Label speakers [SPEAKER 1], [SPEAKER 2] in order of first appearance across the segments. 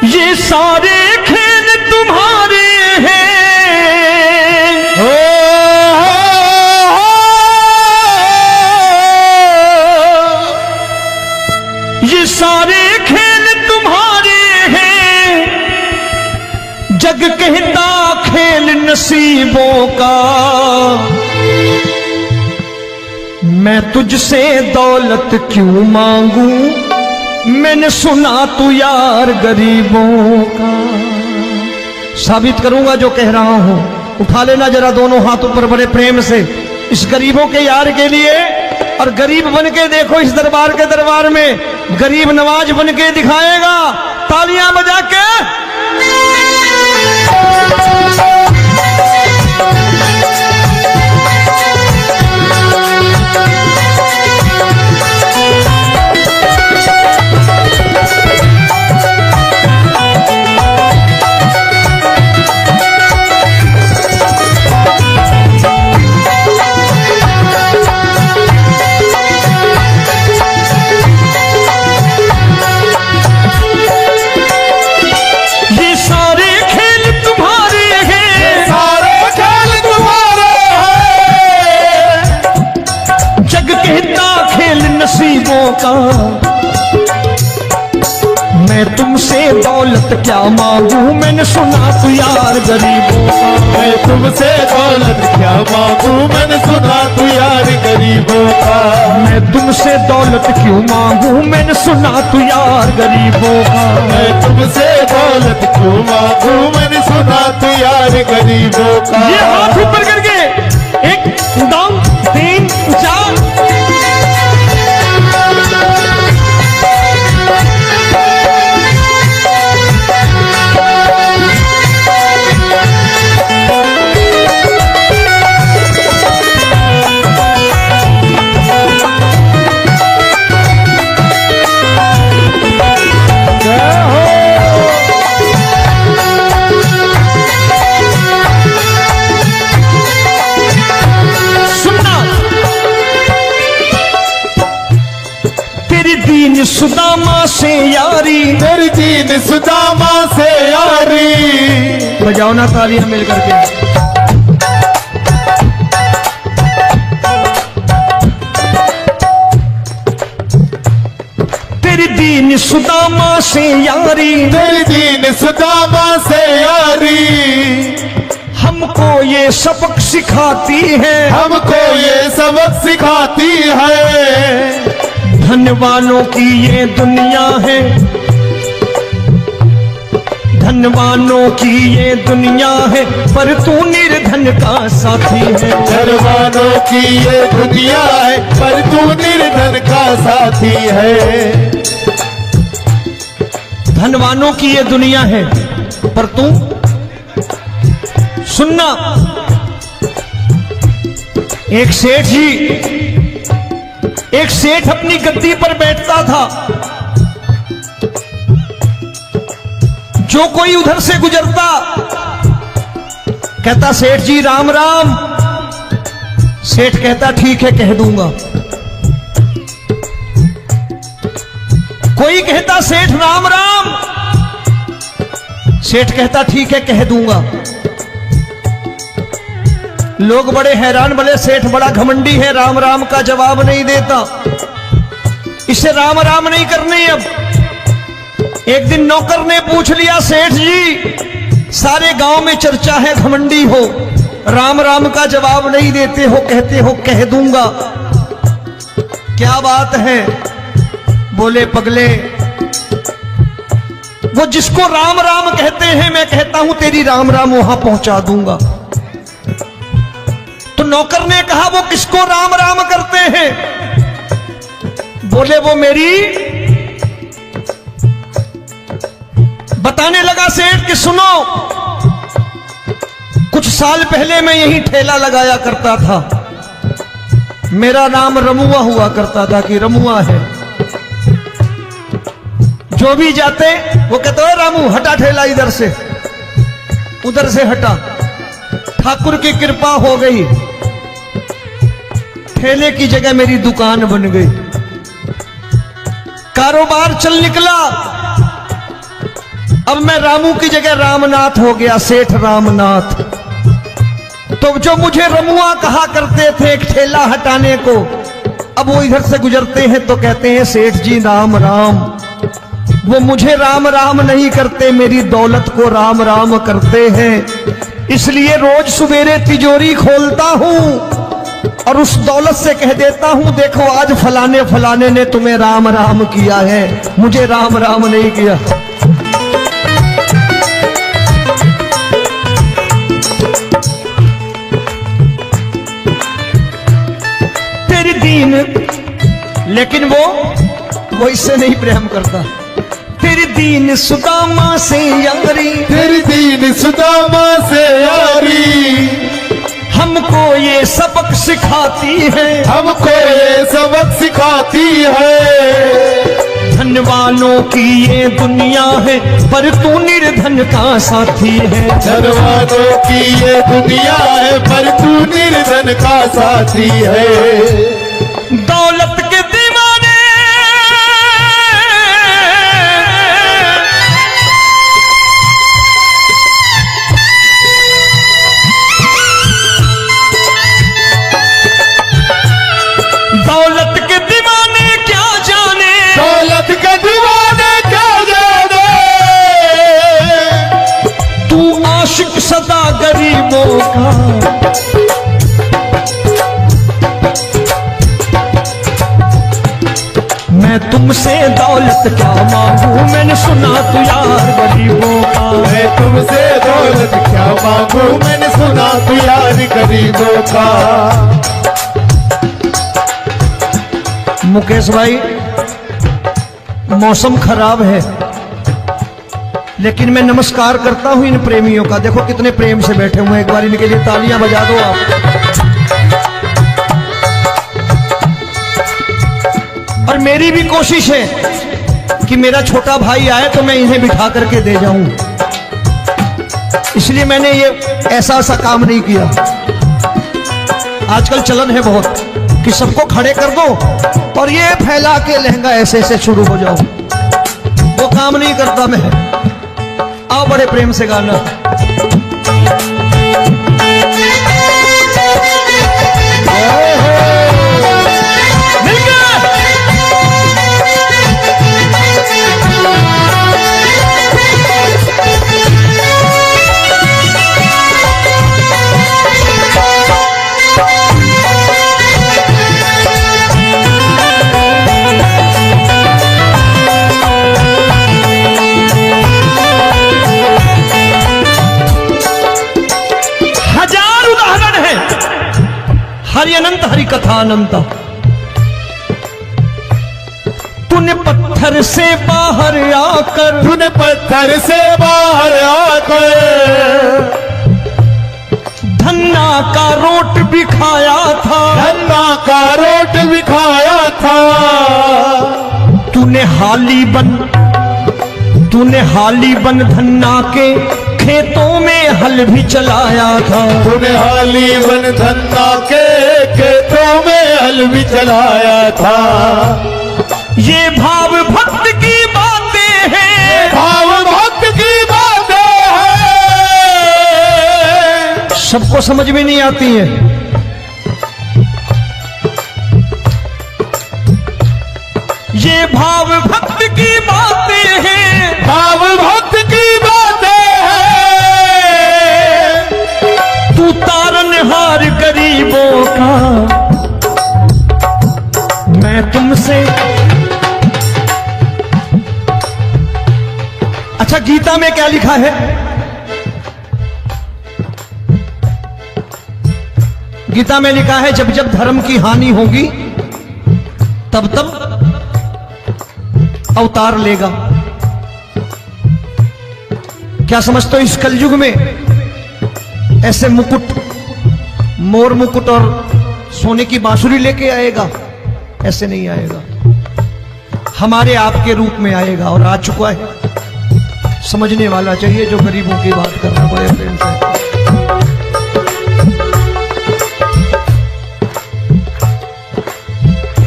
[SPEAKER 1] ये सारे खेल तुम्हारे हैं। ये सारे खेल तुम्हारे हैं। जग कहता खेल नसीबों का। मैं तुझसे दौलत क्यों मांगू, मैंने सुना तू यार गरीबों का। साबित करूंगा जो कह रहा हूं। उठा लेना जरा दोनों हाथों पर बड़े प्रेम से इस गरीबों के यार के लिए। और गरीब बन के देखो इस दरबार के दरबार में गरीब नवाज बन के दिखाएगा, तालियां बजा के। नसीबों का। मैं तुमसे दौलत क्या मांगू, मैंने सुना तू यार गरीबों का।
[SPEAKER 2] मैं तुमसे दौलत क्या मांगू, मैंने सुना तू यार गरीबों का।
[SPEAKER 1] मैं तुमसे दौलत क्यों मांगू, मैंने सुना तू यार गरीबों का।
[SPEAKER 2] मैं तुमसे दौलत क्यों मांगू, मैंने सुना तू यार गरीबों का।
[SPEAKER 1] ये हाथ ऊपर करके 1 2 3 4। दीन सुदामा से यारी,
[SPEAKER 2] तेरी दीन सुदामा से यारी।
[SPEAKER 1] बजाओ ना तालियां मिल करके। तेरी दीन सुदामा से यारी,
[SPEAKER 2] तेरी दीन सुदामा से यारी।
[SPEAKER 1] हमको ये सबक सिखाती है,
[SPEAKER 2] हमको ये सबक सिखाती है।
[SPEAKER 1] धनवानों की ये दुनिया है, धनवानों की ये दुनिया है, पर तू निर्धन का साथी है।
[SPEAKER 2] धनवानों की ये दुनिया है, पर तू निर्धन का साथी है।
[SPEAKER 1] धनवानों की ये दुनिया है, पर तू सुनना। एक सेठ अपनी गद्दी पर बैठता था। जो कोई उधर से गुजरता कहता सेठ जी राम राम। सेठ कहता ठीक है कह दूंगा। कोई कहता सेठ राम राम। सेठ कहता ठीक है कह दूंगा। लोग बड़े हैरान, बोले सेठ बड़ा घमंडी है, राम राम का जवाब नहीं देता, इसे राम राम नहीं करनी। अब एक दिन नौकर ने पूछ लिया सेठ जी सारे गांव में चर्चा है घमंडी हो, राम राम का जवाब नहीं देते हो, कहते हो कह दूंगा, क्या बात है? बोले पगले वो जिसको राम राम कहते हैं मैं कहता हूं तेरी राम राम वहां पहुंचा दूंगा। तो नौकर ने कहा वो किसको राम राम करते हैं? बोले वो मेरी। बताने लगा सेठ कि सुनो, कुछ साल पहले मैं यही ठेला लगाया करता था, मेरा नाम रमुआ हुआ करता था कि रमुआ है। जो भी जाते वो कहते हो रामू हटा ठेला इधर से, उधर से हटा। ठाकुर की कृपा हो गई, ठेले की जगह मेरी दुकान बन गई, कारोबार चल निकला। अब मैं रामू की जगह रामनाथ हो गया, सेठ रामनाथ। तो जो मुझे रमुआ कहा करते थे एक ठेला हटाने को, अब वो इधर से गुजरते हैं तो कहते हैं सेठ जी राम राम। वो मुझे राम राम नहीं करते, मेरी दौलत को राम राम करते हैं। इसलिए रोज सवेरे तिजोरी खोलता हूं और उस दौलत से कह देता हूं, देखो आज फलाने फलाने ने तुम्हें राम राम किया है, मुझे राम राम नहीं किया। तेरी दीन, लेकिन वो इससे नहीं प्रेम करता। तेरी दीन सुदामा से यारी,
[SPEAKER 2] तेरी दीन सुदामा से यारी,
[SPEAKER 1] हमको ये सबक सिखाती है,
[SPEAKER 2] हमको ये सबक सिखाती है।
[SPEAKER 1] धन वालों की ये दुनिया है, पर तू निर्धन का साथी है।
[SPEAKER 2] धन वालों की ये दुनिया है, पर तू निर्धन का साथी है।
[SPEAKER 1] दौलत के दीवाने दौलत के दीवाने क्या जाने,
[SPEAKER 2] दौलत के दीवाने क्या जाने,
[SPEAKER 1] तू आशिक सदा गरीबों का। मैं तुमसे दौलत क्या मांगू, मैंने सुना तू यार गरीबों का।
[SPEAKER 2] मैं तुमसे दौलत क्या मांगू, मैंने सुना तू यार गरीबों का।
[SPEAKER 1] मुकेश भाई, मौसम खराब है, लेकिन मैं नमस्कार करता हूं इन प्रेमियों का। देखो कितने प्रेम से बैठे हुए हैं, एक बार इनके लिए तालियां बजा दो आप। और मेरी भी कोशिश है कि मेरा छोटा भाई आए तो मैं इन्हें बिठा करके दे जाऊं, इसलिए मैंने ये ऐसा काम नहीं किया। आजकल चलन है बहुत कि सबको खड़े कर दो और ये फैला के लहंगा ऐसे ऐसे शुरू हो जाओ, वो काम नहीं करता मैं। आओ बड़े प्रेम से गाना। हरि अनंत हरि कथा अनंत। तूने पत्थर से बाहर आकर,
[SPEAKER 2] तूने पत्थर से बाहर आकर
[SPEAKER 1] धन्ना का रोट भी खाया था,
[SPEAKER 2] धन्ना का रोट भी खाया था।
[SPEAKER 1] तूने हाली बन धन्ना के खेतों में हल भी चलाया था।
[SPEAKER 2] तूने हाली बन धन्ना के खेतों में हल भी चलाया था।
[SPEAKER 1] ये भाव भक्त की बातें हैं,
[SPEAKER 2] भाव भक्त की बातें हैं,
[SPEAKER 1] सबको समझ में नहीं आती है। ये भाव भक्त की बातें हैं,
[SPEAKER 2] भाव भक्त की बातें हैं।
[SPEAKER 1] तू तारनहार गरीबों का, मैं तुमसे। अच्छा, गीता में क्या लिखा है? गीता में लिखा है जब जब धर्म की हानि होगी तब तब अवतार लेगा। क्या समझते हो, इस कलयुग में ऐसे मुकुट, मोर मुकुट और सोने की बांसुरी लेके आएगा? ऐसे नहीं आएगा, हमारे आपके रूप में आएगा और आ चुका है। समझने वाला चाहिए जो गरीबों की बात कर रहा है बड़े प्रेम से।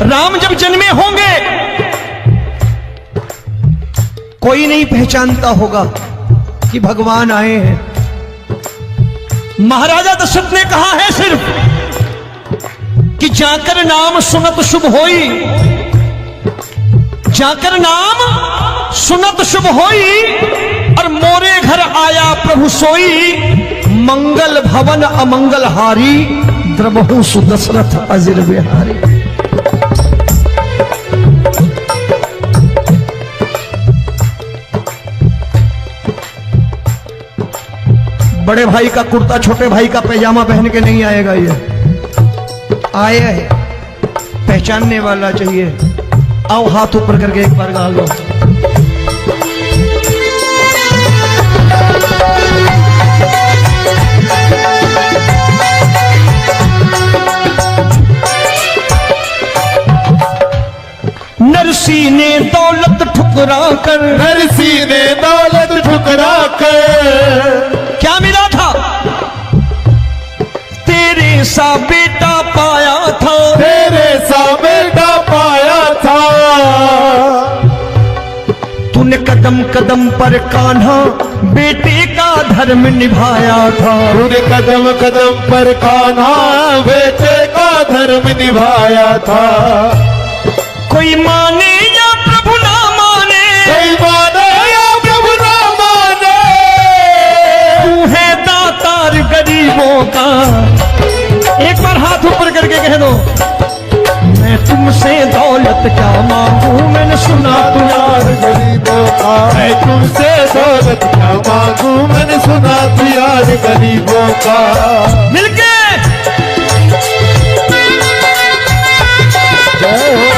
[SPEAKER 1] राम जब जन्मे होंगे कोई नहीं पहचानता होगा कि भगवान आए हैं। महाराजा दशरथ ने कहा है सिर्फ कि जाकर नाम सुनत शुभ होई, जाकर नाम सुनत शुभ होई, और मोरे घर आया प्रभु सोई, मंगल भवन अमंगल हारी, द्रबहु सुदशरथ अजिर बिहारी। बड़े भाई का कुर्ता छोटे भाई का पैजामा पहन के नहीं आएगा, ये आया है पहचानने वाला चाहिए। आओ हाथ ऊपर करके एक बार गा लो। नरसी ने दौलत ठुकरा कर,
[SPEAKER 2] नरसी ने दौलत ठुकरा कर,
[SPEAKER 1] क्या मिला था? तेरे सा बेटा पाया था,
[SPEAKER 2] तेरे सा बेटा पाया था।
[SPEAKER 1] तूने कदम कदम पर कान्हा बेटे का धर्म निभाया था,
[SPEAKER 2] तूने कदम कदम पर कान्हा बेटे का धर्म निभाया था।
[SPEAKER 1] कोई माने या प्रभु ना माने,
[SPEAKER 2] कोई माने या प्रभु ना माने,
[SPEAKER 1] तू है दातार गरीबों का। एक बार हाथ ऊपर करके कह दो, मैं तुमसे दौलत क्या मांगू, मैंने सुना तू यार
[SPEAKER 2] गरीबों का। मैं तुमसे दौलत क्या मांगू, मैंने सुना तू यार गरीबों का।
[SPEAKER 1] मिलके
[SPEAKER 2] जय हो।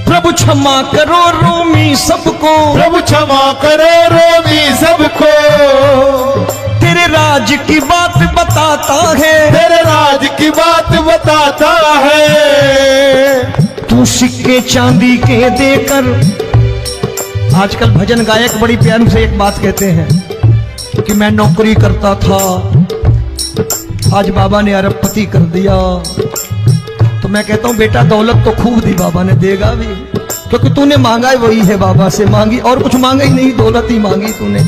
[SPEAKER 1] प्रभु क्षमा करो रोमी सबको,
[SPEAKER 2] प्रभु क्षमा करो रोमी सबको।
[SPEAKER 1] तेरे राज की बात बताता है,
[SPEAKER 2] तेरे राज की बात बताता है।
[SPEAKER 1] तू सिक्के चांदी के देकर। आजकल भजन गायक बड़ी प्यार से एक बात कहते हैं कि मैं नौकरी करता था, आज बाबा ने अरबपति कर दिया। तो मैं कहता हूं बेटा दौलत तो खूब दी बाबा ने, देगा भी, क्योंकि तूने मांगा है वही है बाबा से मांगी, और कुछ मांगा ही नहीं, दौलत ही मांगी तूने।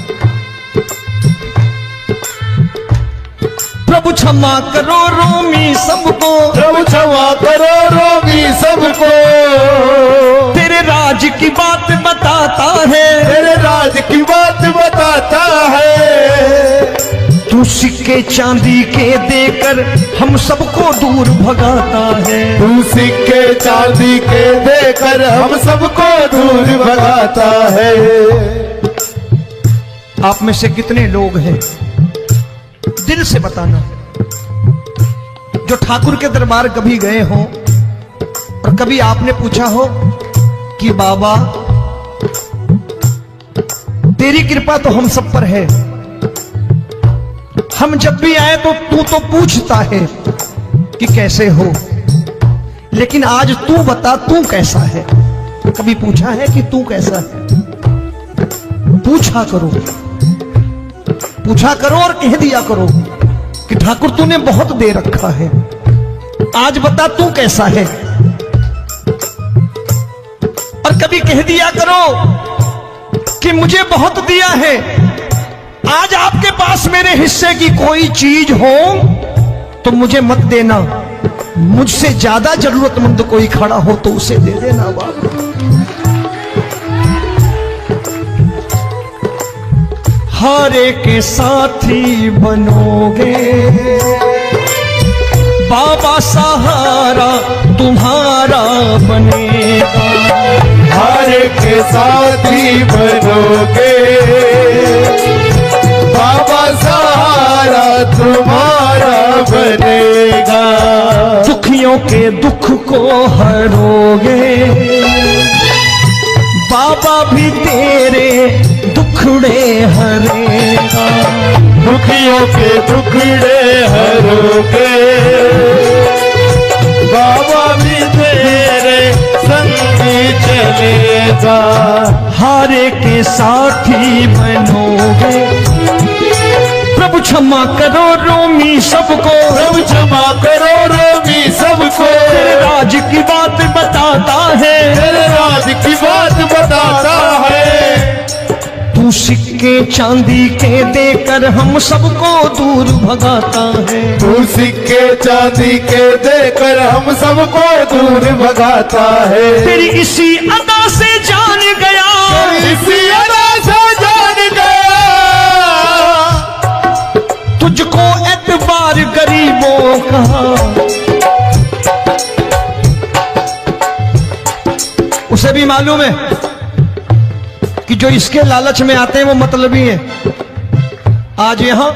[SPEAKER 1] प्रभु क्षमा करो रोमी सबको,
[SPEAKER 2] प्रभु क्षमा करो रोमी सबको।
[SPEAKER 1] तेरे राज की बात बताता है,
[SPEAKER 2] तेरे राज की बात बताता है।
[SPEAKER 1] तू सिक्के चांदी के देकर हम सबको दूर भगाता है।
[SPEAKER 2] तू सिक्के चांदी के देकर हम सबको दूर भगाता है।
[SPEAKER 1] आप में से कितने लोग हैं, दिल से बताना, जो ठाकुर के दरबार कभी गए हो और कभी आपने पूछा हो कि बाबा तेरी कृपा तो हम सब पर है, हम जब भी आए तो तू तो पूछता है कि कैसे हो, लेकिन आज तू बता तू कैसा है। कभी पूछा है कि तू कैसा है? पूछा करो, पूछा करो और कह दिया करो कि ठाकुर तूने बहुत दे रखा है, आज बता तू कैसा है। और कभी कह दिया करो कि मुझे बहुत दिया है, आज आपके पास मेरे हिस्से की कोई चीज हो तो मुझे मत देना, मुझसे ज्यादा जरूरतमंद कोई खड़ा हो तो उसे दे देना बाबा। हारे के साथी बनोगे बाबा, सहारा तुम्हारा बनेगा।
[SPEAKER 2] हारे के साथी बनोगे बाबा, सहारा तुम्हारा बनेगा।
[SPEAKER 1] दुखियों के दुख को हरोगे बाबा, भी तेरे दुख दुखड़े हरेगा।
[SPEAKER 2] दुखियों के दुखड़े हरोगे, बाबा भी तेरे संगी चलेगा।
[SPEAKER 1] हारे के साथी बनोगे, प्रभु क्षमा करो रोमी सबको,
[SPEAKER 2] प्रभु क्षमा करो रोमी सबको।
[SPEAKER 1] तेरे राज की बात बताता है,
[SPEAKER 2] तेरे राज की बात बताता है।
[SPEAKER 1] तू सिक्के चांदी के देकर हम सबको दूर भगाता है।
[SPEAKER 2] तू सिक्के चांदी के देकर हम सबको दूर भगाता है।
[SPEAKER 1] तेरी इसी अदा से जान गया,
[SPEAKER 2] इसी अदा से जान गया,
[SPEAKER 1] तुझको एतबार गरीबों का। उसे भी मालूम है कि जो इसके लालच में आते हैं वो मतलबी हैं। आज यहां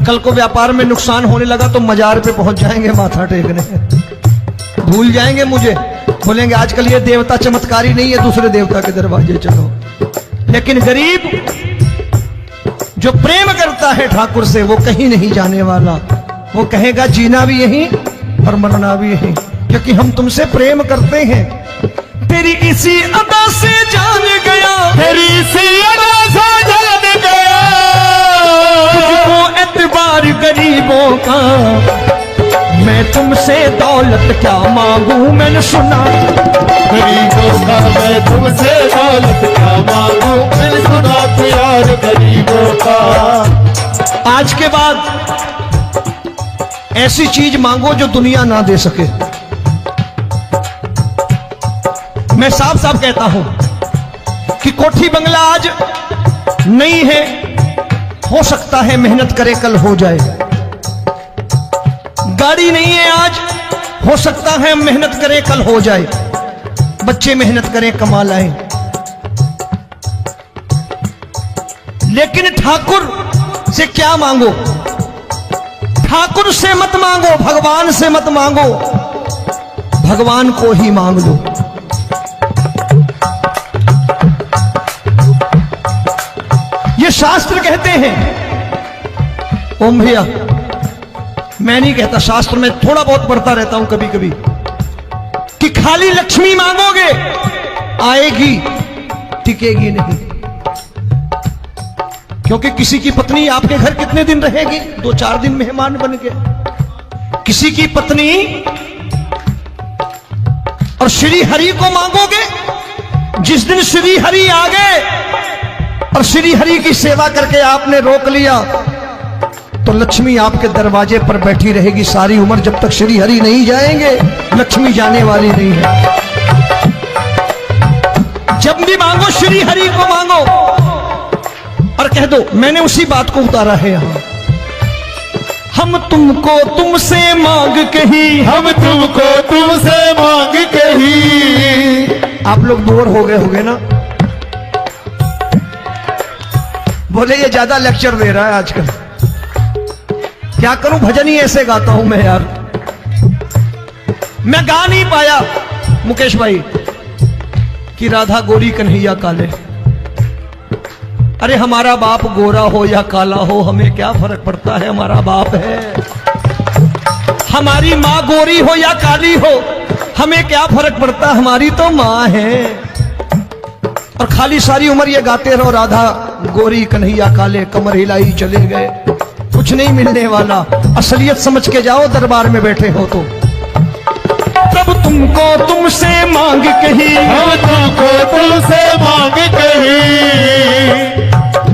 [SPEAKER 1] कल को व्यापार में नुकसान होने लगा तो मजार पे पहुंच जाएंगे माथा टेकने, भूल जाएंगे मुझे, बोलेंगे आजकल ये देवता चमत्कारी नहीं है, दूसरे देवता के दरवाजे चलो। लेकिन गरीब जो प्रेम करता है ठाकुर से वो कहीं नहीं जाने वाला, वो कहेगा जीना भी यहीं और मरना भी यहीं, क्योंकि हम तुमसे प्रेम करते हैं। तेरी इसी अदा से जान गया,
[SPEAKER 2] तेरी इसी अदा से जान गया,
[SPEAKER 1] तुझको एतबार गरीबों का। मैं तुमसे दौलत क्या मांगू, मैंने सुना
[SPEAKER 2] गरीबों का। मैं तुमसे दौलत क्या मांगू, मैंने सुना प्यार गरीबों का।
[SPEAKER 1] आज के बाद ऐसी चीज मांगो जो दुनिया ना दे सके। मैं साफ साफ कहता हूं कि कोठी बंगला आज नहीं है, हो सकता है मेहनत करे कल हो जाए। गाड़ी नहीं है आज, हो सकता है मेहनत करे कल हो जाए। बच्चे मेहनत करें कमा लाएं, लेकिन ठाकुर से क्या मांगो? ठाकुर से मत मांगो, भगवान से मत मांगो, भगवान को ही मांग लो। ये शास्त्र कहते हैं, ओम भैया मैं नहीं कहता, शास्त्र में थोड़ा बहुत पढ़ता रहता हूं कभी कभी, कि खाली लक्ष्मी मांगोगे आएगी, टिकेगी नहीं। क्योंकि किसी की पत्नी आपके घर कितने दिन रहेगी? 2-4 दिन मेहमान बन के। किसी की पत्नी और श्री हरि को मांगोगे, जिस दिन श्री हरि आ गए और श्री हरि की सेवा करके आपने रोक लिया तो लक्ष्मी आपके दरवाजे पर बैठी रहेगी सारी उम्र। जब तक श्री हरि नहीं जाएंगे लक्ष्मी जाने वाली नहीं है। जब भी मांगो श्री हरि को मांगो और कह दो मैंने उसी बात को उतारा है यहां। हम तुमको तुमसे मांग कही,
[SPEAKER 2] हम तुमको तुमसे मांग कही।
[SPEAKER 1] आप लोग बोर हो गए होंगे ना, बोले ये ज्यादा लेक्चर दे रहा है आजकल। क्या करूं, भजन ही ऐसे गाता हूं मैं यार। मैं गा नहीं पाया मुकेश भाई कि राधा गोरी कन्हैया काले। अरे हमारा बाप गोरा हो या काला हो हमें क्या फर्क पड़ता है, हमारा बाप है। हमारी माँ गोरी हो या काली हो हमें क्या फर्क पड़ता, हमारी तो माँ है। और खाली सारी उम्र ये गाते रहो राधा गोरी कन्हैया काले, कमर हिलाई चले गए, कुछ नहीं मिलने वाला। असलियत समझ के जाओ दरबार में बैठे हो तो। तब तुमको तुमसे मांग कही,
[SPEAKER 2] हम तुमको तुमसे मांग कही।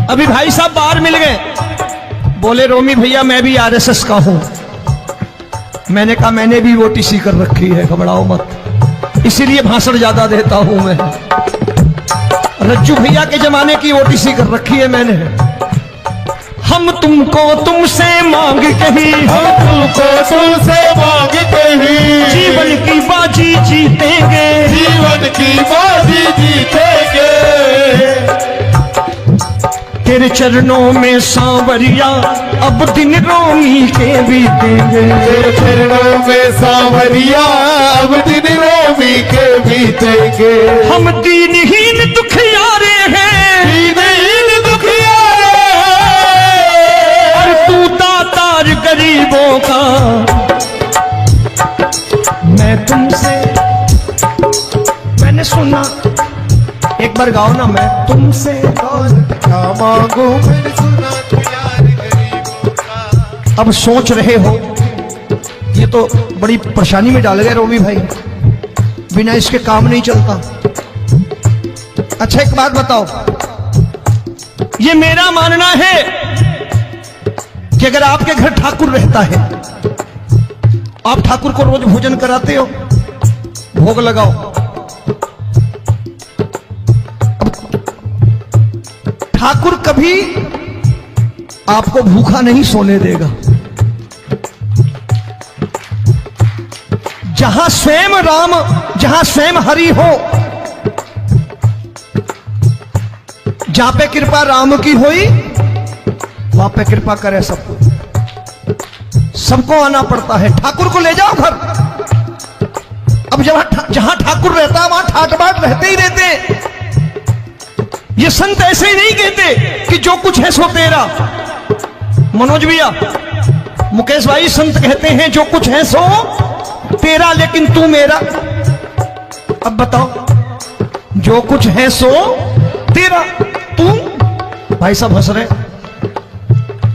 [SPEAKER 1] अभी भाई साहब बाहर मिल गए, बोले रोमी भैया मैं भी आरएसएस का हूं। मैंने कहा मैंने भी ओटीसी कर रखी है, घबराओ मत, इसीलिए भाषण ज्यादा देता हूं मैं। रज्जू भैया के जमाने की ओटीसी कर रखी है मैंने। हम तुमको तुमसे मांग कही,
[SPEAKER 2] हम तुमको तुमसे मांग कही।
[SPEAKER 1] जीवन की बाजी जीतेंगे,
[SPEAKER 2] जीवन की बाजी जीतेंगे।
[SPEAKER 1] तेरे चरणों में सांवरिया अब दिन रोमी के बीतेंगे।
[SPEAKER 2] तेरे चरणों में सांवरिया अब दिन रोमी के बीतेंगे।
[SPEAKER 1] हम दीनहीन दुखियारे हैं,
[SPEAKER 2] दीन
[SPEAKER 1] बार गाओ ना, मैं तुमसे
[SPEAKER 2] दौलत क्या मांगू मैंने सुना तू यार गरीबों का।
[SPEAKER 1] अब सोच रहे हो, ये तो बड़ी परेशानी में डाल गए रोबी भाई, बिना इसके काम नहीं चलता। अच्छा एक बात बताओ, ये मेरा मानना है कि अगर आपके घर ठाकुर रहता है, आप ठाकुर को रोज भोजन कराते हो, भोग लगाओ, ठाकुर कभी आपको भूखा नहीं सोने देगा। जहां स्वयं राम, जहां स्वयं हरि हो, जहां पे कृपा राम की हुई, वहां पे कृपा करे सबको, सबको आना पड़ता है। ठाकुर को ले जाओ घर। अब जहां ठाकुर रहता है वहां ठाट बाट रहते ही रहते। ये संत ऐसे ही नहीं कहते कि जो कुछ है सो तेरा। मनोज भैया, मुकेश भाई, संत कहते हैं जो कुछ है सो तेरा लेकिन तू मेरा। अब बताओ, जो कुछ है सो तेरा, तू। भाई साहब हंस रहे।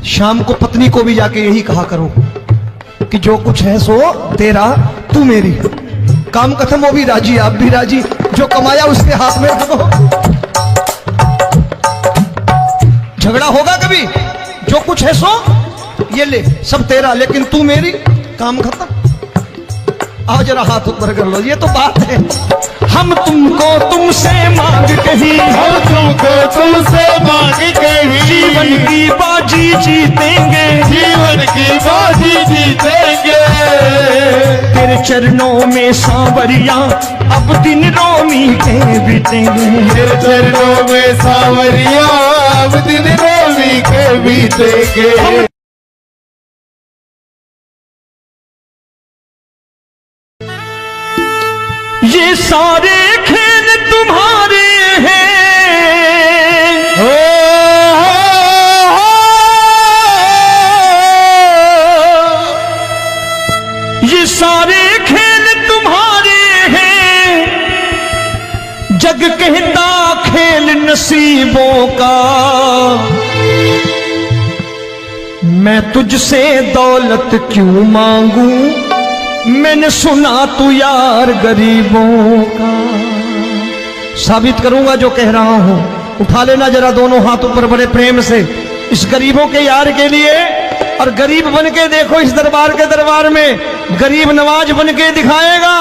[SPEAKER 1] शाम को पत्नी को भी जाके यही कहा करो कि जो कुछ है सो तेरा, तू मेरी। काम खत्म, वो भी राजी, आप भी राजी, जो कमाया उसके हाथ में रख दो। झगड़ा होगा कभी? जो कुछ है सो ये ले, सब तेरा लेकिन तू मेरी, काम खत्म। आओ जरा हाथ ऊपर कर लो, ये तो बात है। हम तुमको तुमसे मांग कहीं,
[SPEAKER 2] हम तुमको तुमसे मांग कहीं,
[SPEAKER 1] जीवन की बाजी जीतेंगे,
[SPEAKER 2] जीवन की बाजी जीतेंगे।
[SPEAKER 1] तेरे चरणों में सांवरिया अब दिन रोमी के बीतेंगे,
[SPEAKER 2] तेरे चरणों में सांवरिया अब दिन रोमी के बीतेंगे।
[SPEAKER 1] ये सारे खेल तुम्हारे हैं, ये सारे खेल तुम्हारे हैं, जग कहता खेल नसीबों का। मैं तुझसे दौलत क्यों मांगू, मैंने सुना तू यार गरीबों का। साबित करूंगा जो कह रहा हूं। उठा लेना जरा दोनों हाथ ऊपर बड़े प्रेम से, इस गरीबों के यार के लिए। और गरीब बन के देखो इस दरबार के दरबार में, गरीब नवाज बन के दिखाएगा,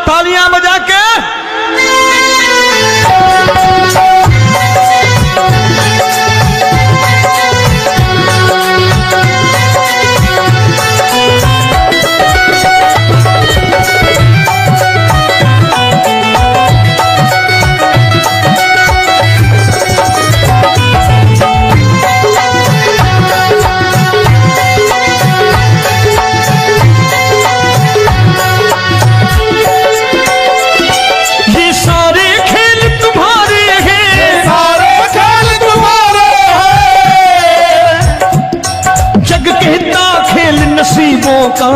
[SPEAKER 1] तालियां बजा के। नसीबों का।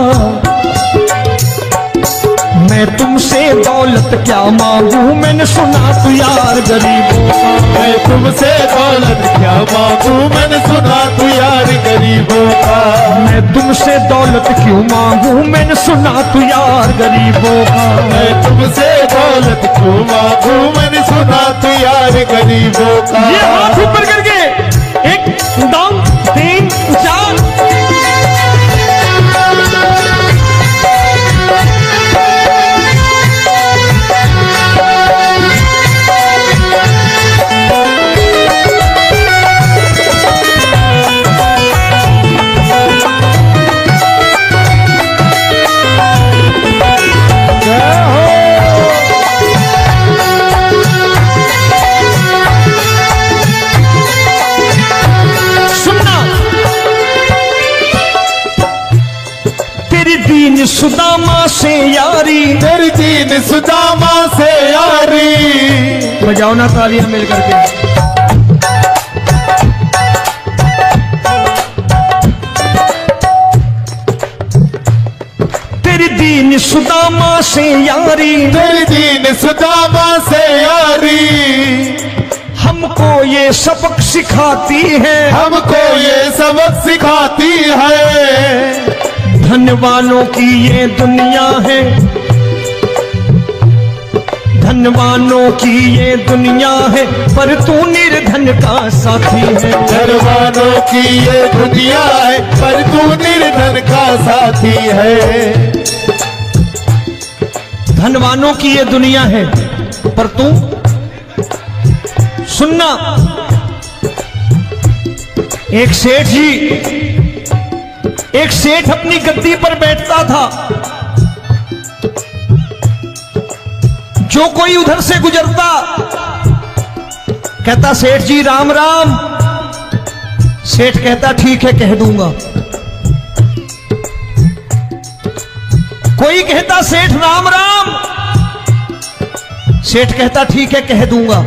[SPEAKER 1] मैं तुमसे दौलत क्या मांगू, मैंने सुना तू यार गरीबों का।
[SPEAKER 2] मैं तुमसे दौलत क्या मांगू, मैंने सुना तू यार गरीबों का।
[SPEAKER 1] मैं तुमसे दौलत क्यों मांगू, मैंने सुना तू यार गरीबों का।
[SPEAKER 2] मैं तुमसे दौलत क्यों मांगू, मैंने सुना तू यार गरीबों का।
[SPEAKER 1] ये हाथ ऊपर करके, एक दो तीन चार। सुदामा से यारी,
[SPEAKER 2] तेरी दीन सुदामा से यारी।
[SPEAKER 1] बजाओ ना तालियां मिल करके। तेरी दीन सुदामा से यारी,
[SPEAKER 2] तेरी दीन सुदामा से यारी।
[SPEAKER 1] हमको ये सबक सिखाती है,
[SPEAKER 2] हमको ये सबक सिखाती है।
[SPEAKER 1] धनवानों की ये दुनिया है, धनवानों की ये दुनिया है, पर तू निर्धन का साथी है।
[SPEAKER 2] धनवानों की ये दुनिया है, पर तू निर्धन का साथी है।
[SPEAKER 1] धनवानों की ये दुनिया है, पर तू सुनना। एक सेठ जी, एक सेठ अपनी गद्दी पर बैठता था। जो कोई उधर से गुजरता कहता सेठ जी राम राम। सेठ कहता ठीक है कह दूंगा। कोई कहता सेठ राम राम। सेठ कहता ठीक है कह दूंगा।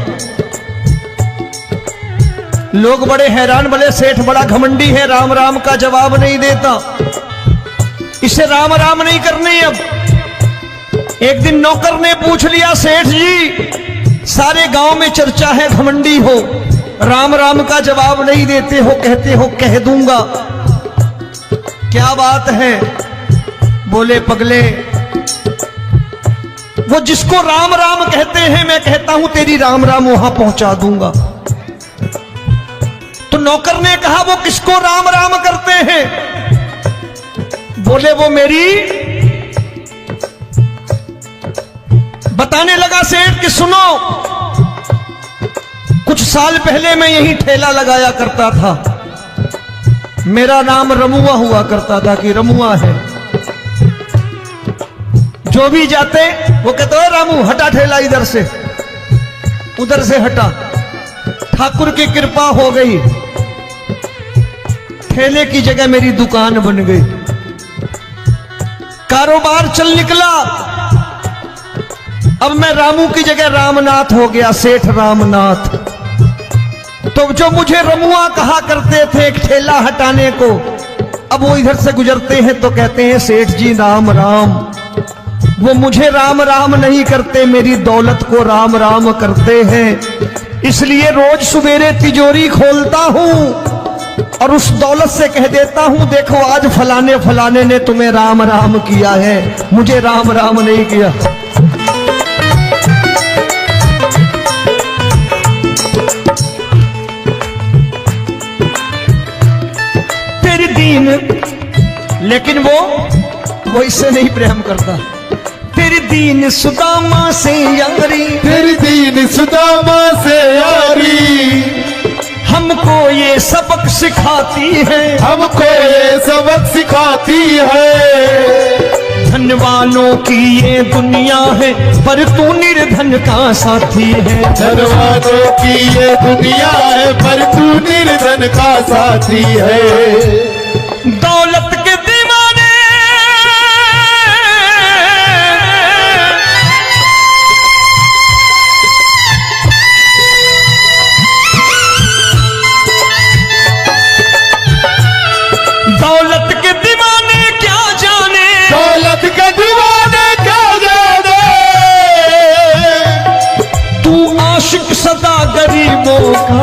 [SPEAKER 1] लोग बड़े हैरान, बोले सेठ बड़ा घमंडी है, राम राम का जवाब नहीं देता, इसे राम राम नहीं करनी। अब एक दिन नौकर ने पूछ लिया, सेठ जी सारे गांव में चर्चा है घमंडी हो, राम राम का जवाब नहीं देते हो, कहते हो कह दूंगा, क्या बात है? बोले पगले, वो जिसको राम राम कहते हैं मैं कहता हूं तेरी राम राम वहां पहुंचा दूंगा। तो नौकर ने कहा वो किसको राम राम करते हैं? बोले वो मेरी। बताने लगा सेठ कि सुनो, कुछ साल पहले मैं यही ठेला लगाया करता था, मेरा नाम रमुआ हुआ करता था कि रमुआ है। जो भी जाते वो कहते हो रामू हटा ठेला इधर से, उधर से हटा। ठाकुर की कृपा हो गई, ठेले की जगह मेरी दुकान बन गई, कारोबार चल निकला। अब मैं रामू की जगह रामनाथ हो गया, सेठ रामनाथ। तो जो मुझे रमुआ कहा करते थे एक ठेला हटाने को, अब वो इधर से गुजरते हैं तो कहते हैं सेठ जी राम राम। वो मुझे राम राम नहीं करते, मेरी दौलत को राम राम करते हैं। इसलिए रोज सवेरे तिजोरी खोलता हूं और उस दौलत से कह देता हूं देखो आज फलाने फलाने ने तुम्हें राम राम किया है, मुझे राम राम नहीं किया। तेरी दीन, लेकिन वो इससे नहीं प्रेम करता। तेरी दीन सुदामा से यारी,
[SPEAKER 2] तेरी दीन सुदामा से यारी,
[SPEAKER 1] हमको ये सबक सिखाती है,
[SPEAKER 2] हमको ये सबक सिखाती है।
[SPEAKER 1] धनवानों की ये दुनिया है, पर तू निर्धन का साथी है।
[SPEAKER 2] धनवानों की ये दुनिया है, पर तू निर्धन का साथी है।
[SPEAKER 1] दौलत के दीवाने दौलत के दीवाने क्या जाने,
[SPEAKER 2] दौलत के दीवाने क्या जाने,
[SPEAKER 1] तू आशिक सदा गरीबों का।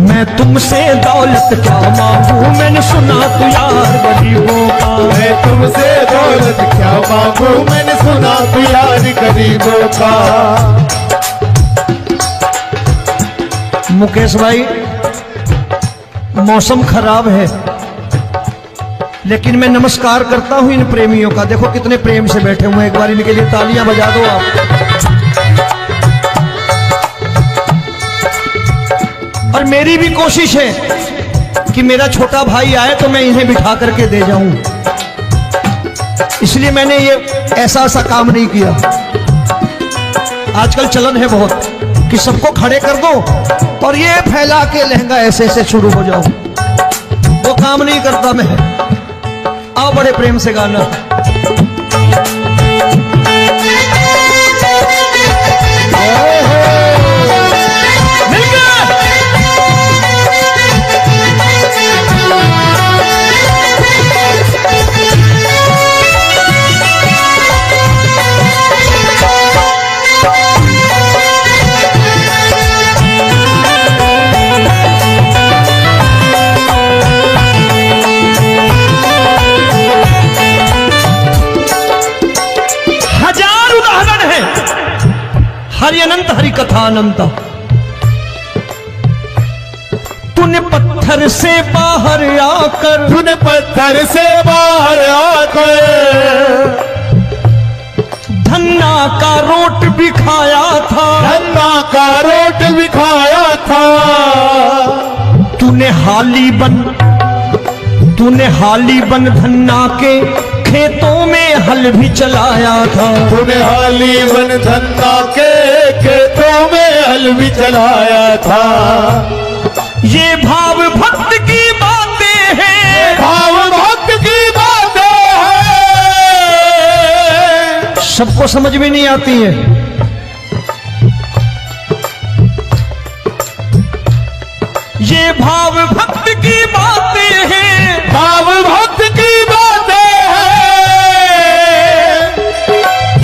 [SPEAKER 1] मैं तुमसे दौलत क्या मांगू, मैंने सुना तू यार गरीबों का।
[SPEAKER 2] मैं तुमसे दौलत क्या मांगू, मैंने सुना तू यार गरीबों का।
[SPEAKER 1] मुकेश भाई मौसम खराब है, लेकिन मैं नमस्कार करता हूं इन प्रेमियों का। देखो कितने प्रेम से बैठे हुए हैं, एक बार इनके लिए तालियां बजा दो आप। और मेरी भी कोशिश है कि मेरा छोटा भाई आए तो मैं इन्हें बिठा करके दे जाऊं, इसलिए मैंने ये ऐसा काम नहीं किया। आजकल चलन है बहुत कि सबको खड़े कर दो और ये फैला के लहंगा ऐसे ऐसे शुरू हो जाओ, वो काम नहीं करता मैं। आओ बड़े प्रेम से गाना। हरि अनंत हरि कथा अनंत। तूने पत्थर से बाहर आकर,
[SPEAKER 2] तूने पत्थर से बाहर आकर
[SPEAKER 1] धन्ना का रोट भी खाया था,
[SPEAKER 2] धन्ना का रोट भी खाया था।
[SPEAKER 1] तूने हाली बन धन्ना के खेतों में हल भी चलाया था।
[SPEAKER 2] तूने हाली बन धन्ना के खेतों में हल भी चलाया था।
[SPEAKER 1] ये भाव भक्त की बातें हैं,
[SPEAKER 2] भाव भक्त की बातें हैं,
[SPEAKER 1] सबको समझ में नहीं आती है। ये भाव भक्त की बातें हैं,
[SPEAKER 2] भाव भक्त की बातें हैं।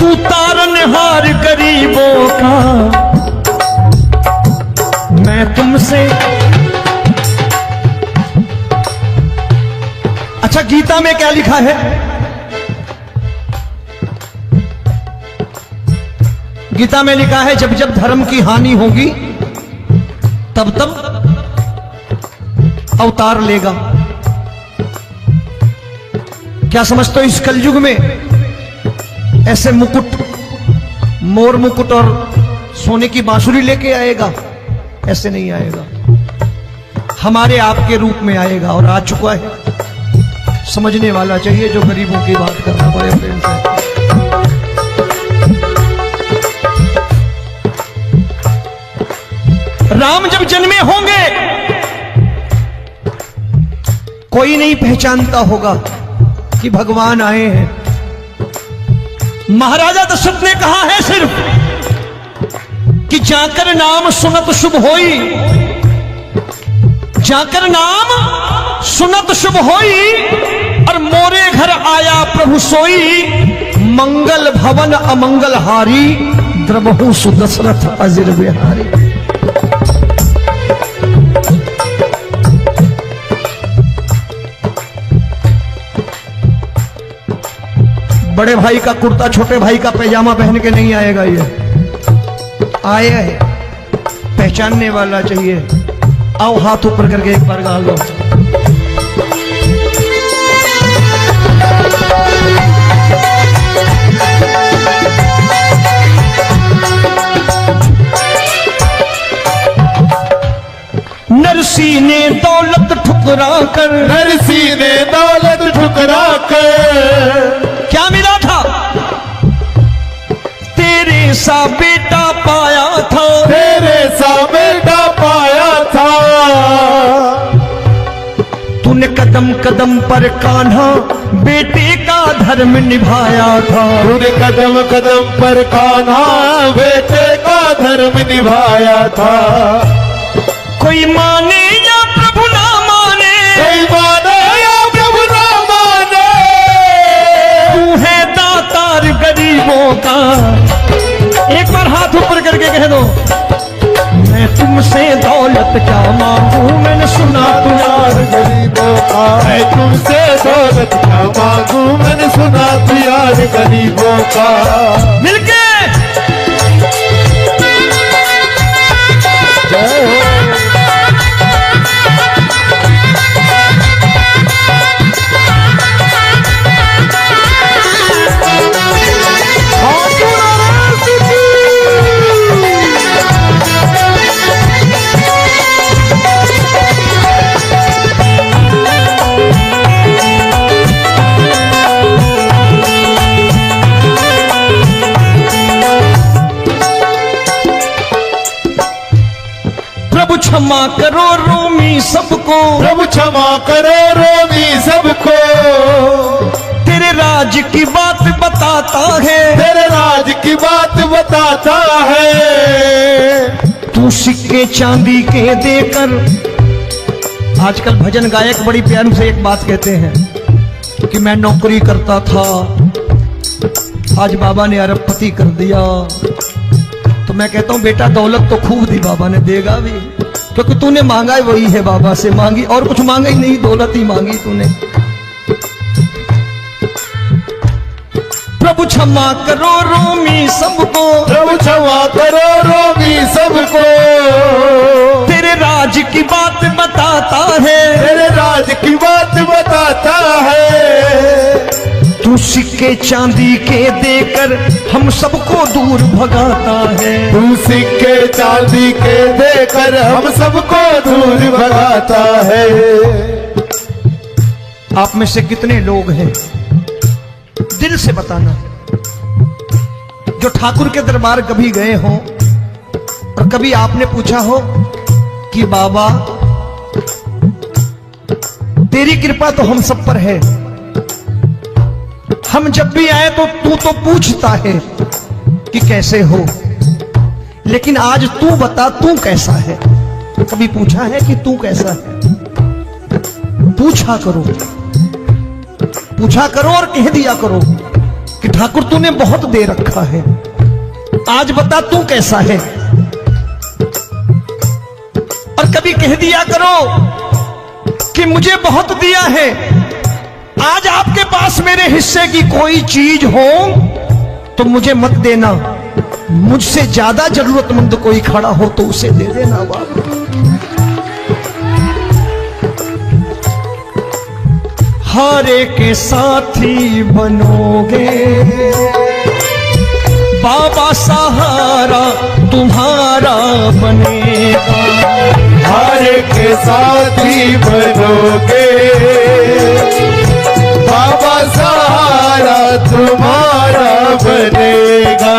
[SPEAKER 1] तू तारनहार गरीबों का, मैं तुमसे। अच्छा, गीता में क्या लिखा है? गीता में लिखा है जब जब धर्म की हानि होगी तब तब अवतार लेगा। क्या समझते हो, इस कलयुग में ऐसे मुकुट, मोर मुकुट और सोने की बांसुरी लेके आएगा? ऐसे नहीं आएगा, हमारे आपके रूप में आएगा और आ चुका है। समझने वाला चाहिए जो गरीबों की बात करना बड़े प्रेम से। राम जब जन्मे होंगे कोई नहीं पहचानता होगा कि भगवान आए हैं। महाराजा दशरथ ने कहा है सिर्फ कि जाकर नाम सुनत शुभ होई, जाकर नाम सुनत शुभ होई, और मोरे घर आया प्रभु सोई, मंगल भवन अमंगल हारी, द्रबहु सुदशरथ अजिर बिहारी। बड़े भाई का कुर्ता छोटे भाई का पैजामा पहन के नहीं आएगा, ये आया है, पहचानने वाला चाहिए। आओ हाथ ऊपर करके एक बार गा लो। नरसी ने दौलत ठुकरा कर,
[SPEAKER 2] नरसी ने दौलत ठुकरा कर
[SPEAKER 1] क्या मिला था? तेरे सा बेटा पाया था,
[SPEAKER 2] तेरे सा बेटा पाया था।
[SPEAKER 1] तूने कदम कदम पर कान्हा बेटे का धर्म निभाया था।
[SPEAKER 2] तूने कदम कदम पर कान्हा बेटे का धर्म निभाया था।
[SPEAKER 1] कोई माने या प्रभु ना माने,
[SPEAKER 2] कोई माने या प्रभु ना माने,
[SPEAKER 1] तू है दातार गरीबों का। एक बार हाथ ऊपर करके कह दो, मैं तुमसे दौलत क्या मांगू, मैंने सुना तू यार
[SPEAKER 2] गरीबों का। मैं तुमसे दौलत क्या मांगू, मैंने सुना तू यार गरीबों का।
[SPEAKER 1] मिलके
[SPEAKER 2] जय हो।
[SPEAKER 1] प्रभु क्षमा करो रोमी सबको,
[SPEAKER 2] प्रभु क्षमा करो रोमी सबको।
[SPEAKER 1] तेरे राज की बात बताता है,
[SPEAKER 2] तेरे राज की बात बताता है।
[SPEAKER 1] तू सिक्के चांदी के देकर। आजकल भजन गायक बड़ी प्यार से एक बात कहते हैं कि मैं नौकरी करता था, आज बाबा ने अरबपति कर दिया। तो मैं कहता हूं बेटा दौलत तो खूब दी बाबा ने, देगा भी, क्योंकि तूने मांगा है वही है बाबा से मांगी, और कुछ मांगा ही नहीं, दौलत ही मांगी तूने। प्रभु क्षमा करो रोमी सबको,
[SPEAKER 2] प्रभु क्षमा करो
[SPEAKER 1] सिक्के चांदी के देकर हम सबको दूर भगाता है।
[SPEAKER 2] तू सिक्के चांदी के देकर हम सबको दूर भगाता है।
[SPEAKER 1] आप में से कितने लोग हैं, दिल से बताना, जो ठाकुर के दरबार कभी गए हो और कभी आपने पूछा हो कि बाबा तेरी कृपा तो हम सब पर है, हम जब भी आए तो तू तो पूछता है कि कैसे हो, लेकिन आज तू बता तू कैसा है। कभी पूछा है कि तू कैसा है? पूछा करो, पूछा करो और कह दिया करो कि ठाकुर तूने बहुत दे रखा है, आज बता तू कैसा है। और कभी कह दिया करो कि मुझे बहुत दिया है, आज आपके पास मेरे हिस्से की कोई चीज हो तो मुझे मत देना, मुझसे ज्यादा जरूरतमंद कोई खड़ा हो तो उसे दे देना बाबा। हारे के साथी बनोगे बाबा, सहारा तुम्हारा बनेगा।
[SPEAKER 2] हारे के साथी बनोगे बाबा, सहारा तुम्हारा बनेगा।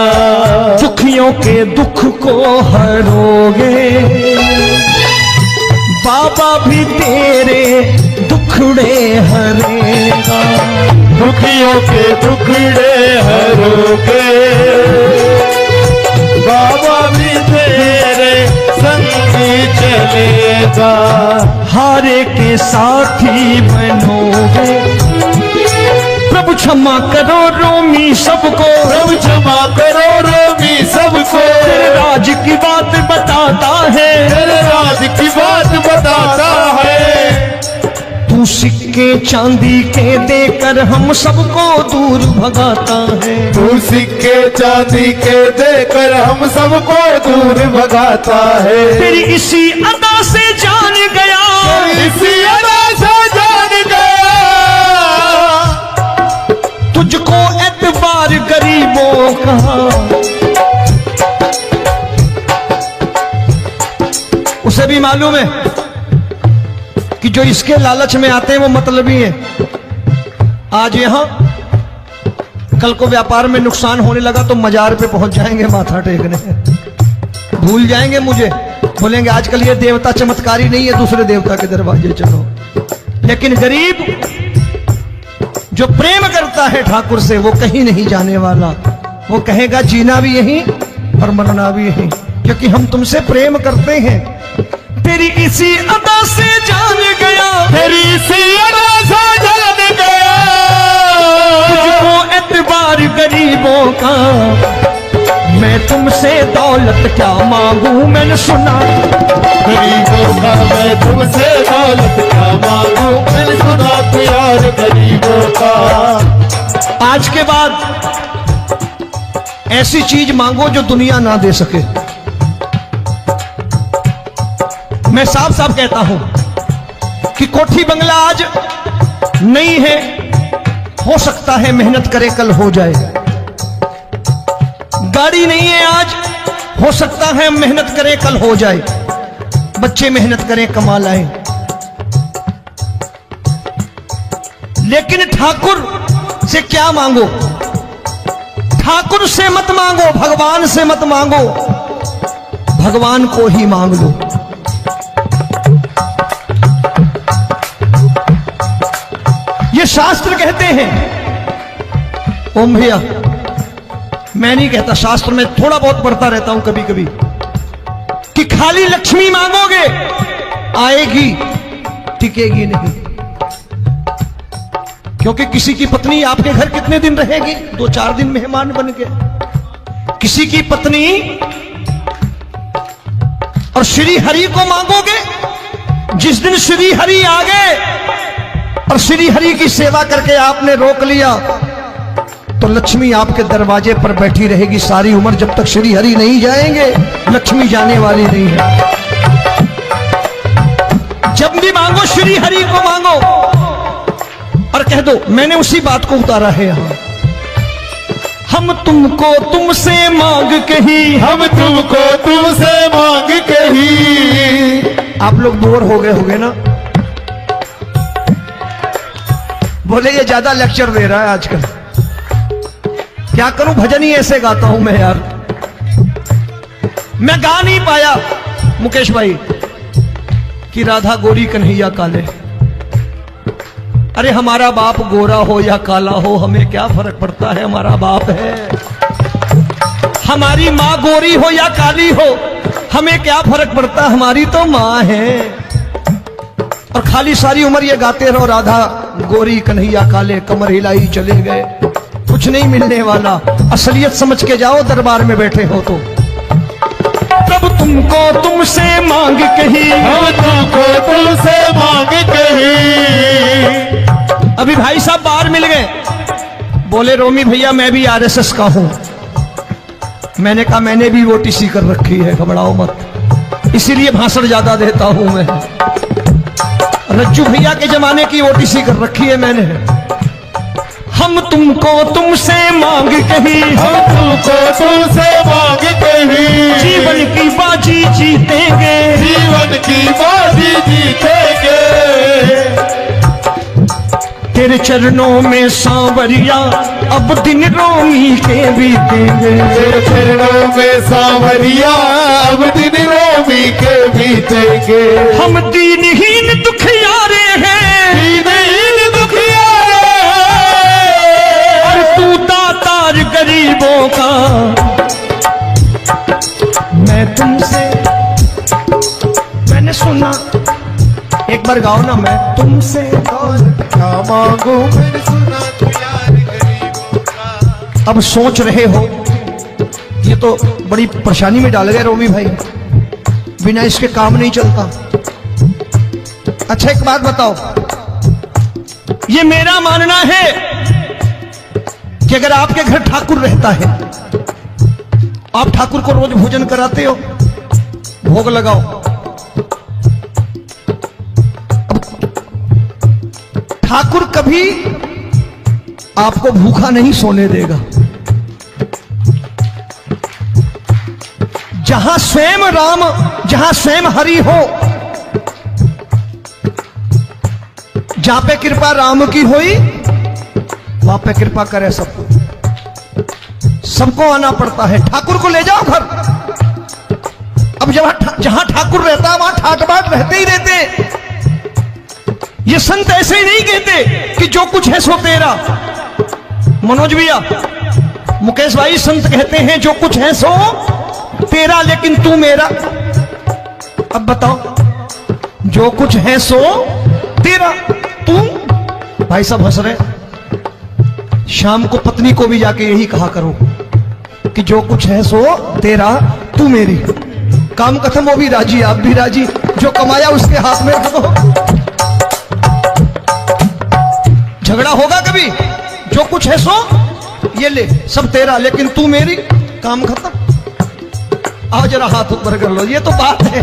[SPEAKER 1] दुखियों के दुख को हरोगे बाबा, भी तेरे दुखड़े हरेगा।
[SPEAKER 2] दुखियों के दुखड़े हरोगे बाबा, भी तेरे संग चलेगा।
[SPEAKER 1] हारे के साथी बनोगे, प्रभु क्षमा करो रोमी सबको,
[SPEAKER 2] प्रभु क्षमा करो रोमी सबको।
[SPEAKER 1] तेरे राज की बात बताता है,
[SPEAKER 2] तेरे राज की बात बताता है।
[SPEAKER 1] तू सिक्के चांदी के देकर हम सबको दूर भगाता है।
[SPEAKER 2] तू सिक्के चांदी के देकर हम सबको दूर भगाता है।
[SPEAKER 1] तेरी इसी अदा से जान गया,
[SPEAKER 2] इसी अदा से जान गया,
[SPEAKER 1] तुझको एतबार गरीबों का। उसे भी मालूम है कि जो इसके लालच में आते हैं वो मतलबी हैं। आज यहां कल को व्यापार में नुकसान होने लगा तो मजार पे पहुंच जाएंगे माथा टेकने, भूल जाएंगे मुझे, बोलेंगे आजकल ये देवता चमत्कारी नहीं है, दूसरे देवता के दरवाजे चलो। लेकिन गरीब जो प्रेम करता है ठाकुर से वो कहीं नहीं जाने वाला, वो कहेगा जीना भी यहीं और मरना भी यहीं, क्योंकि हम तुमसे प्रेम करते हैं। तेरी इसी अदा से जान गया,
[SPEAKER 2] तेरी इसी अदा से जान गया,
[SPEAKER 1] तुझको एतबार गरीबों का। मैं तुमसे दौलत क्या मांगू, मैंने सुना
[SPEAKER 2] गरीबों का। मैं तुमसे दौलत क्या मांगू, मैंने सुना प्यार गरीबों का।
[SPEAKER 1] आज के बाद ऐसी चीज मांगो जो दुनिया ना दे सके। मैं साफ साफ कहता हूं कि कोठी बंगला आज नहीं है, हो सकता है मेहनत करे कल हो जाए। गाड़ी नहीं है आज, हो सकता है मेहनत करें कल हो जाए। बच्चे मेहनत करें कमा लाएं, लेकिन ठाकुर से क्या मांगो? ठाकुर से मत मांगो, भगवान से मत मांगो, भगवान को ही मांग लो। ये शास्त्र कहते हैं। ओम भैया, मैं नहीं कहता, शास्त्र में थोड़ा बहुत पढ़ता रहता हूं कभी कभी, कि खाली लक्ष्मी मांगोगे आएगी, टिकेगी नहीं। क्योंकि किसी की पत्नी आपके घर कितने दिन रहेगी? 2-4 दिन मेहमान बन के। किसी की पत्नी और श्री हरि को मांगोगे, जिस दिन श्री हरि आ गए और श्री हरि की सेवा करके आपने रोक लिया तो लक्ष्मी आपके दरवाजे पर बैठी रहेगी सारी उम्र। जब तक श्री हरि नहीं जाएंगे लक्ष्मी जाने वाली नहीं है। जब भी मांगो श्री हरि को मांगो और कह दो मैंने उसी बात को उतारा है यहां। हम तुमको तुमसे मांग कही,
[SPEAKER 2] हम तुमको तुमसे मांग कही।
[SPEAKER 1] आप लोग बोर हो गए होंगे ना, बोले ये ज्यादा लेक्चर दे रहा है आजकल। क्या करूं, भजन ही ऐसे गाता हूं मैं यार। मैं गा नहीं पाया मुकेश भाई कि राधा गोरी कन्हैया काले। अरे हमारा बाप गोरा हो या काला हो, हमें क्या फर्क पड़ता है, हमारा बाप है। हमारी माँ गोरी हो या काली हो, हमें क्या फर्क पड़ता, हमारी तो माँ है। और खाली सारी उम्र ये गाते रहो राधा गोरी कन्हैया काले, कमर हिलाई चले गए, कुछ नहीं मिलने वाला। असलियत समझ के जाओ, दरबार में बैठे हो तो। तब तुमको तुमसे मांग कही,
[SPEAKER 2] हम तुमको तुमसे मांग कही।
[SPEAKER 1] अभी भाई साहब बाहर मिल गए, बोले रोमी भैया मैं भी आरएसएस का हूं। मैंने कहा मैंने भी ओटीसी कर रखी है, घबराओ मत, इसीलिए भाषण ज्यादा देता हूं मैं। रज्जू भैया के जमाने की ओटीसी कर रखी है मैंने। हम तुमको तुमसे मांग कही,
[SPEAKER 2] हम तुमको तुमसे मांग कही।
[SPEAKER 1] जीवन की बाजी जीतेंगे,
[SPEAKER 2] जीवन की बाजी जीतेंगे।
[SPEAKER 1] तेरे चरणों में सांवरिया अब दिन रोमी के बीतेंगे।
[SPEAKER 2] तेरे चरणों में सांवरिया अब दिन रोमी के बीतेंगे।
[SPEAKER 1] हम दीनहीन दुखियारे हैं,
[SPEAKER 2] दीनहीन दुखियारे
[SPEAKER 1] और तू दातार गरीबों का। मैं तुमसे, मैंने सुना, एक बार गाओ ना, मैं तुमसे
[SPEAKER 2] क्या मांगू, मैंने सुना तू यार गरीबों का।
[SPEAKER 1] अब सोच रहे हो, ये तो बड़ी परेशानी में डाल गए रोमी भाई, बिना इसके काम नहीं चलता। अच्छा एक बात बताओ, ये मेरा मानना है कि अगर आपके घर ठाकुर रहता है, आप ठाकुर को रोज भोजन कराते हो, भोग लगाओ, ठाकुर कभी आपको भूखा नहीं सोने देगा। जहां स्वयं राम, जहां स्वयं हरि हो, जहां पे कृपा राम की हुई, वहां पे कृपा करे सबको। सबको आना पड़ता है, ठाकुर को ले जाओ घर। अब जहां ठाकुर रहता है वहां ठाट बाट रहते ही रहते। ये संत ऐसे ही नहीं कहते कि जो कुछ है सो तेरा। मनोज भैया, मुकेश भाई, संत कहते हैं जो कुछ है सो तेरा, लेकिन तू मेरा। अब बताओ, जो कुछ है सो तेरा, तू। भाई साहब हंस रहे। शाम को पत्नी को भी जाके यही कहा करो कि जो कुछ है सो तेरा, तू मेरी। काम खत्म, वो भी राजी, आप भी राजी, जो कमाया उसके हाथ में रख दो। झगड़ा होगा कभी, जो कुछ है सो ये ले, सब तेरा, लेकिन तू मेरी, काम खत्म। आओ जरा हाथ ऊपर कर लो, ये तो बात है।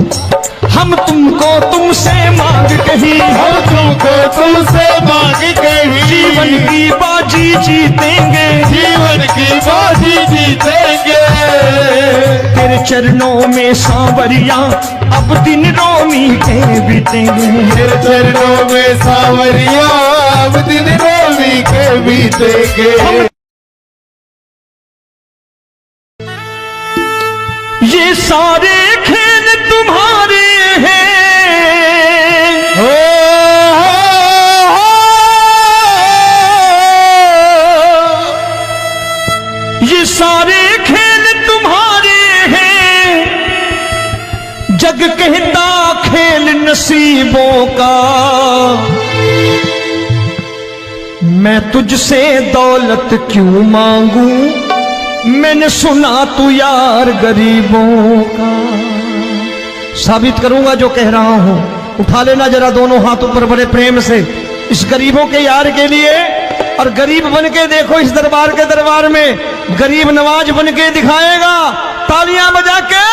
[SPEAKER 1] हम तुमको तुमसे मांग कही,
[SPEAKER 2] हम तुमको तुमसे मांग कही।
[SPEAKER 1] जीवन की बाजी जीतेंगे,
[SPEAKER 2] जीवन की बाजी जीतेंगे।
[SPEAKER 1] तेरे चरणों में सांवरिया अब दिन रोमी के बीतेंगे।
[SPEAKER 2] तेरे चरणों में सांवरिया अब दिन रोमी के बीतेंगे।
[SPEAKER 1] ये सारे खेल तुम्हारे हैं, ये सारे खेल तुम्हारे हैं। जग कहता खेल नसीबों का, मैं तुझसे दौलत क्यों मांगू, मैंने सुना तू यार गरीबों का। साबित करूंगा जो कह रहा हूं। उठा लेना जरा दोनों हाथ ऊपर बड़े प्रेम से, इस गरीबों के यार के लिए। और गरीब बन के देखो, इस दरबार के दरबार में गरीब नवाज बन के दिखाएगा, तालियां बजा के।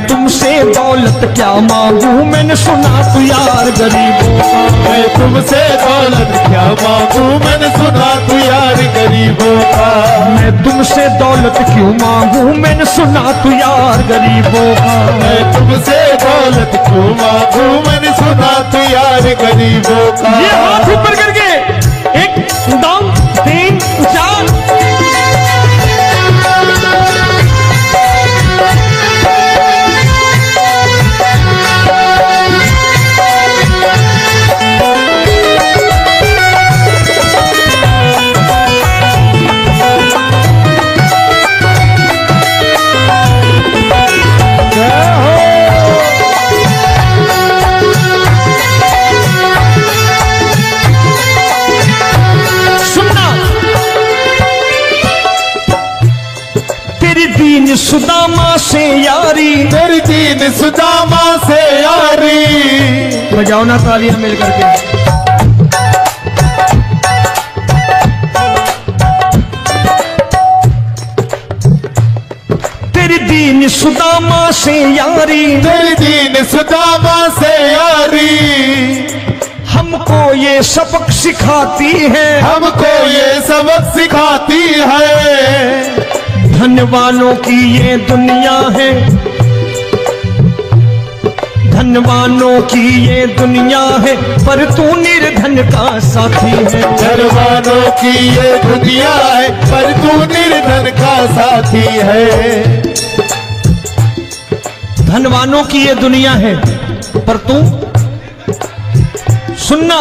[SPEAKER 1] तुमसे दौलत क्या मांगू, मैंने सुना तू यार गरीबों का।
[SPEAKER 2] मैं तुमसे दौलत क्या मांगू, मैंने सुना तू यार गरीबों का।
[SPEAKER 1] मैं तुमसे दौलत क्यों मांगू, मैंने सुना तू यार गरीबों का।
[SPEAKER 2] मैं तुमसे दौलत क्यों मांगू, मैंने सुना तू यार गरीबों का।
[SPEAKER 1] ये हाथ ऊपर करके 1 2 3 4। दीन सुदामा से यारी,
[SPEAKER 2] तेरी दीन सुदामा से यारी।
[SPEAKER 1] बजाओ ना तालियां मिल करके। तेरी दीन सुदामा से यारी,
[SPEAKER 2] तेरी दीन सुदामा से यारी।
[SPEAKER 1] हमको ये सबक सिखाती है,
[SPEAKER 2] हमको ये सबक सिखाती है।
[SPEAKER 1] धन वालों की ये दुनिया है, धन वालों की ये दुनिया है, पर तू निर्धन का साथी है।
[SPEAKER 2] धन वालों की ये दुनिया है, पर तू निर्धन का साथी है।
[SPEAKER 1] धन वालों की ये दुनिया है, पर तू सुनना।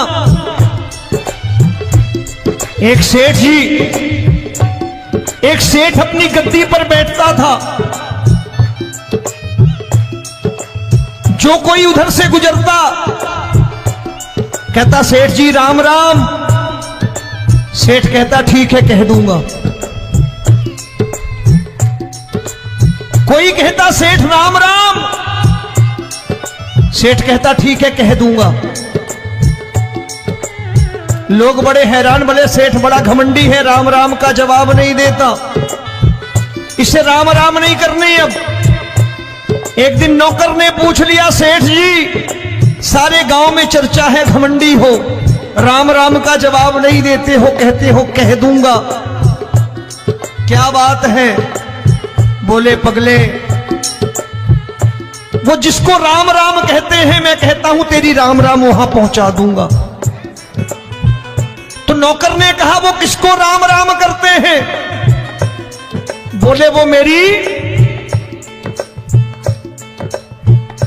[SPEAKER 1] एक सेठ अपनी गद्दी पर बैठता था। जो कोई उधर से गुजरता कहता सेठ जी राम राम। सेठ कहता ठीक है कह दूंगा। कोई कहता सेठ राम राम। सेठ कहता ठीक है कह दूंगा। लोग बड़े हैरान, बोले सेठ बड़ा घमंडी है, राम राम का जवाब नहीं देता, इसे राम राम नहीं करने। अब एक दिन नौकर ने पूछ लिया सेठ जी सारे गांव में चर्चा है घमंडी हो, राम राम का जवाब नहीं देते हो, कहते हो कह दूंगा, क्या बात है? बोले पगले वो जिसको राम राम कहते हैं मैं कहता हूं तेरी राम राम वहां पहुंचा दूंगा। तो नौकर ने कहा वो किसको राम राम करते हैं? बोले वो मेरी।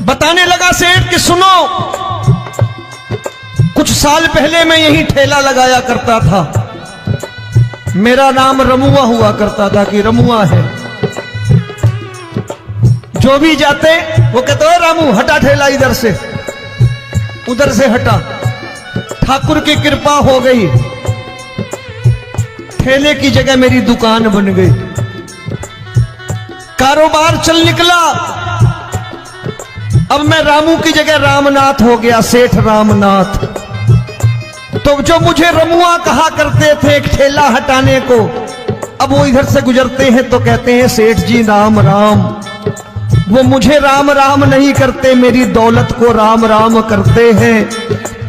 [SPEAKER 1] बताने लगा सेठ कि सुनो, कुछ साल पहले मैं यही ठेला लगाया करता था, मेरा नाम रमुआ हुआ करता था कि रमुआ है। जो भी जाते वो कहते हो रामू हटा ठेला इधर से, उधर से हटा। ठाकुर की कृपा हो गई, ठेले की जगह मेरी दुकान बन गई, कारोबार चल निकला। अब मैं रामू की जगह रामनाथ हो गया, सेठ रामनाथ। तो जो मुझे रमुआ कहा करते थे एक ठेला हटाने को, अब वो इधर से गुजरते हैं तो कहते हैं सेठ जी राम राम। वो मुझे राम राम नहीं करते, मेरी दौलत को राम राम करते हैं।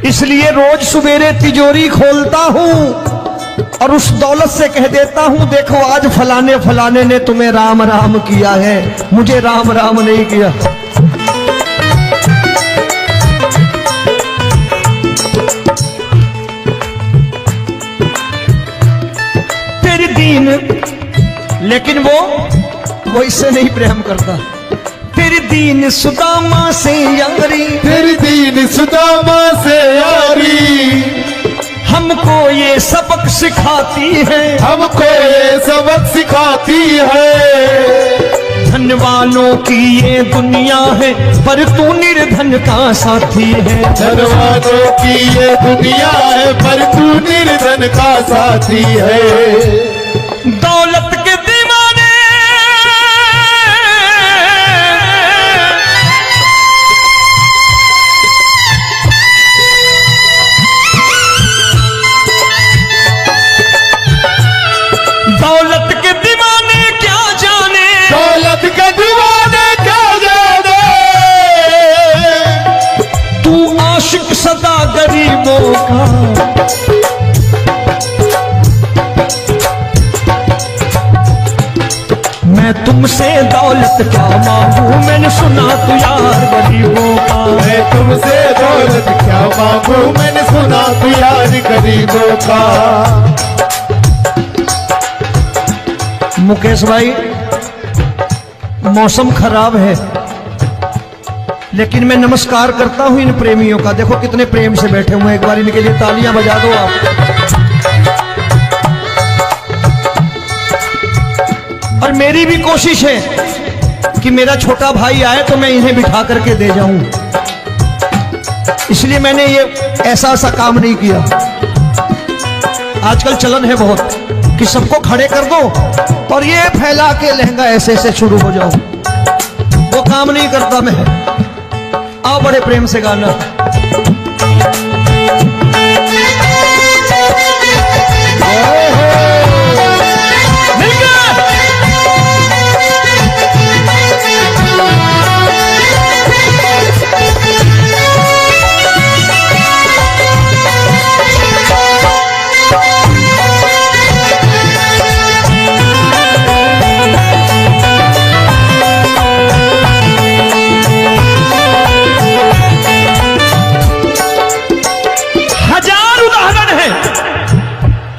[SPEAKER 1] इसलिए रोज सवेरे तिजोरी खोलता हूं और उस दौलत से कह देता हूं देखो आज फलाने फलाने ने तुम्हें राम राम किया है, मुझे राम राम नहीं किया। तेरी दीन, लेकिन वो इससे नहीं प्रेम करता। तेरी दीन सुदामा से यारी,
[SPEAKER 2] तेरी दीन सुदामा से यारी।
[SPEAKER 1] हमको ये सबक सिखाती है,
[SPEAKER 2] हमको ये सबक सिखाती है।
[SPEAKER 1] धन वालों की ये दुनिया है, पर तू निर्धन का साथी है।
[SPEAKER 2] धन वालों की ये दुनिया है, पर तू निर्धन का साथी है।
[SPEAKER 1] दौलत के दीवाने दौलत के दीवाने क्या जाने,
[SPEAKER 2] दौलत के दीवाने क्या जाने।
[SPEAKER 1] मैंने सुना तू यार गरीबों का।
[SPEAKER 2] मैं तुमसे दौलत क्या मांगू, मैंने सुना तू यार गरीबों का।
[SPEAKER 1] मुकेश भाई, मौसम खराब है, लेकिन मैं नमस्कार करता हूं इन प्रेमियों का। देखो कितने प्रेम से बैठे हुए हैं, एक बार इनके लिए तालियां बजा दो आप। और मेरी भी कोशिश है कि मेरा छोटा भाई आए तो मैं इन्हें बिठा करके दे जाऊं, इसलिए मैंने ये ऐसा काम नहीं किया। आजकल चलन है बहुत कि सबको खड़े कर दो और ये फैला के लहंगा ऐसे ऐसे शुरू हो जाओ, वो काम नहीं करता मैं। आओ बड़े प्रेम से गाना।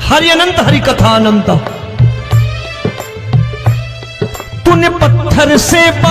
[SPEAKER 1] हरि अनंत हरि कथा अनंत। तूने पत्थर से